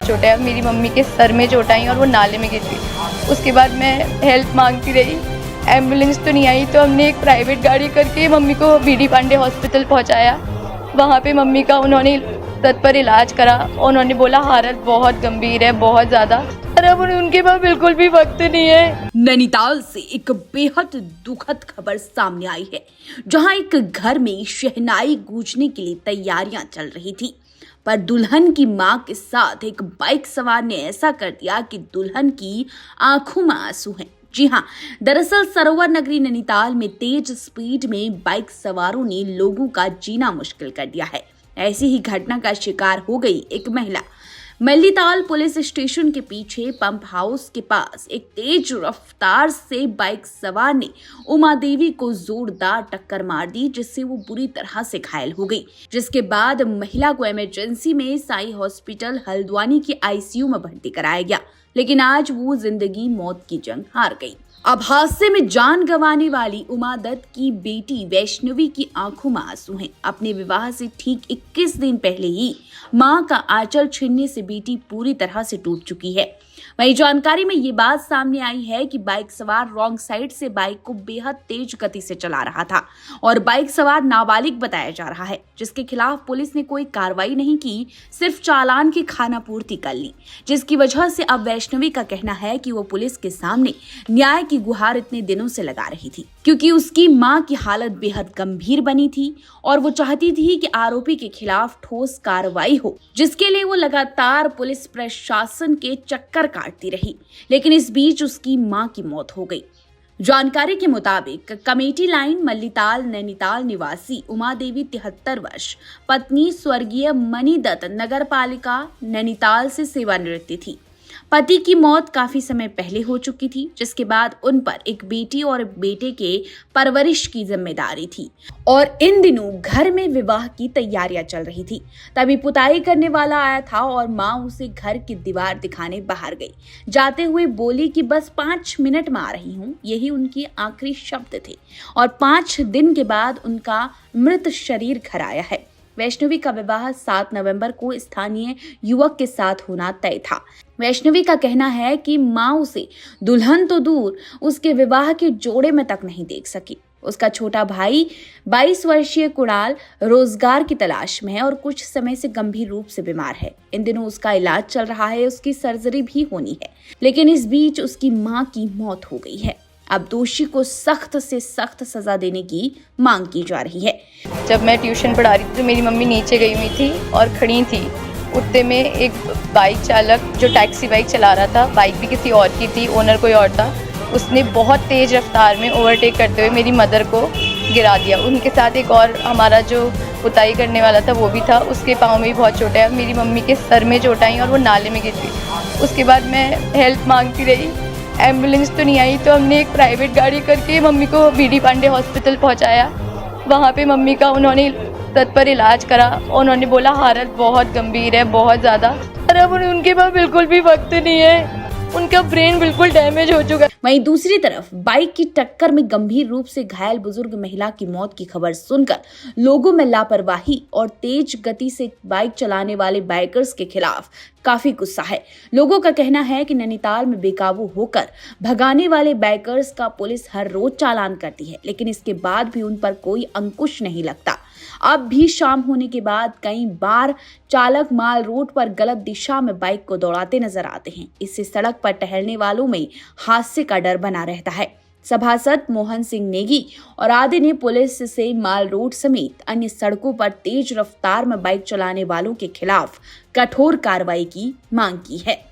चोट है, मेरी मम्मी के सर में चोट आई और वो नाले में गिर गई। उसके बाद मैं हेल्प मांगती रही, एम्बुलेंस तो नहीं आई, तो हमने एक प्राइवेट गाड़ी करके मम्मी को बीडी पांडे हॉस्पिटल पहुंचाया। वहाँ पे मम्मी का उन्होंने तत्पर इलाज करा। उन्होंने बोला हालत बहुत गंभीर है, बहुत ज़्यादा, और अब उनके पास बिल्कुल भी वक्त नहीं है। नैनीताल से एक बेहद दुखद खबर सामने आई है, जहां एक घर में शहनाई गूंजने के लिए तैयारियां चल रही थी, पर दुल्हन की मां के साथ एक बाइक सवार ने ऐसा कर दिया कि दुल्हन की आंखों में आंसू हैं। जी हां, दरअसल सरोवर नगरी नैनीताल में तेज स्पीड में बाइक सवारों ने लोगों का जीना मुश्किल कर दिया है। ऐसी ही घटना का शिकार हो गई एक महिला। मल्लीताल पुलिस स्टेशन के पीछे पंप हाउस के पास एक तेज रफ्तार से बाइक सवार ने उमा देवी को जोरदार टक्कर मार दी, जिससे वो बुरी तरह से घायल हो गई। जिसके बाद महिला को इमरजेंसी में साई हॉस्पिटल हल्द्वानी की आईसीयू में भर्ती कराया गया, लेकिन आज वो जिंदगी मौत की जंग हार गई। अब हादसे में जान गंवाने वाली उमा दत्त की बेटी वैष्णवी की आंखों में आंसू हैं। अपने विवाह से ठीक 21 दिन पहले ही मां का आंचल छीनने से बेटी पूरी तरह से टूट चुकी है। वहीं जानकारी में ये बात सामने आई है कि बाइक सवार रॉन्ग साइड से बाइक को बेहद तेज गति से चला रहा था और बाइक सवार नाबालिग बताया जा रहा है, जिसके खिलाफ पुलिस ने कोई कार्रवाई नहीं की, सिर्फ चालान की खानापूर्ति कर ली, जिसकी वजह से अब वैष्णवी का कहना है कि वो पुलिस के सामने न्याय की गुहार इतने दिनों से लगा रही थी, क्योंकि उसकी मां की हालत बेहद गंभीर बनी थी और वो चाहती थी कि आरोपी के खिलाफ ठोस कार्रवाई हो, जिसके लिए वो लगातार पुलिस प्रशासन के चक्कर काटती रही। लेकिन इस बीच उसकी मां की मौत हो गई। जानकारी के मुताबिक कमेटी लाइन मल्लीताल नैनीताल निवासी उमा देवी 73 वर्ष पत्नी स्वर्गीय मनी दत्त नगर पालिका नैनीताल से सेवानिवृत्त थी। पति की मौत काफी समय पहले हो चुकी थी, जिसके बाद उन पर एक बेटी और बेटे के परवरिश की जिम्मेदारी थी और इन दिनों घर में विवाह की तैयारियां चल रही थी। तभी पुताई करने वाला आया था और मां उसे घर की दीवार दिखाने बाहर गई। जाते हुए बोली कि बस 5 मिनट में आ रही हूँ, यही उनके आखिरी शब्द थे और 5 दिन के बाद उनका मृत शरीर घर आया है। वैष्णवी का विवाह 7 नवंबर को स्थानीय युवक के साथ होना तय था। वैष्णवी का कहना है कि मां उसे दुल्हन तो दूर उसके विवाह के जोड़े में तक नहीं देख सकी। उसका छोटा भाई 22 वर्षीय कुणाल रोजगार की तलाश में है और कुछ समय से गंभीर रूप से बीमार है। इन दिनों उसका इलाज चल रहा है, उसकी सर्जरी भी होनी है, लेकिन इस बीच उसकी मां की मौत हो गई है। अब दोषी को सख्त से सख्त सजा देने की मांग की जा रही है। जब मैं ट्यूशन पढ़ा रही थी तो मेरी मम्मी नीचे गई हुई थी और खड़ी थी। उतने में एक बाइक चालक जो टैक्सी बाइक चला रहा था, बाइक भी किसी और की थी, ओनर कोई और था, उसने बहुत तेज रफ्तार में ओवरटेक करते हुए मेरी मदर को गिरा दिया। उनके साथ एक और हमारा जो पुताई करने वाला था वो भी था, उसके पाँव में भी बहुत चोट है। मेरी मम्मी के सर में चोट आई और वो नाले में गिर गई। उसके बाद मैं हेल्प मांगती रही, एम्बुलेंस तो नहीं आई, तो हमने एक प्राइवेट गाड़ी करके मम्मी को बीडी पांडे हॉस्पिटल पहुंचाया। वहाँ पे मम्मी का उन्होंने तत्पर इलाज करा। उन्होंने बोला हालत बहुत गंभीर है, बहुत ज़्यादा, और अब उनके पास बिल्कुल भी वक्त नहीं है, उनका ब्रेन बिल्कुल डैमेज हो चुका है। वहीं दूसरी तरफ बाइक की टक्कर में गंभीर रूप से घायल बुजुर्ग महिला की मौत की खबर सुनकर लोगों में लापरवाही और तेज गति से बाइक चलाने वाले बाइकर्स के खिलाफ काफी गुस्सा है। लोगों का कहना है कि नैनीताल में बेकाबू होकर भगाने वाले बाइकर्स का पुलिस हर रोज चालान करती है, लेकिन इसके बाद भी उन पर कोई अंकुश नहीं लगता। अब भी शाम होने के बाद कई बार चालक माल रोड पर गलत दिशा में बाइक को दौड़ाते नजर आते हैं। इससे सड़क पर टहलने वालों में हादसे का डर बना रहता है। सभासद मोहन सिंह नेगी और आदि ने पुलिस से माल रोड समेत अन्य सड़कों पर तेज रफ्तार में बाइक चलाने वालों के खिलाफ कठोर कार्रवाई की मांग की है।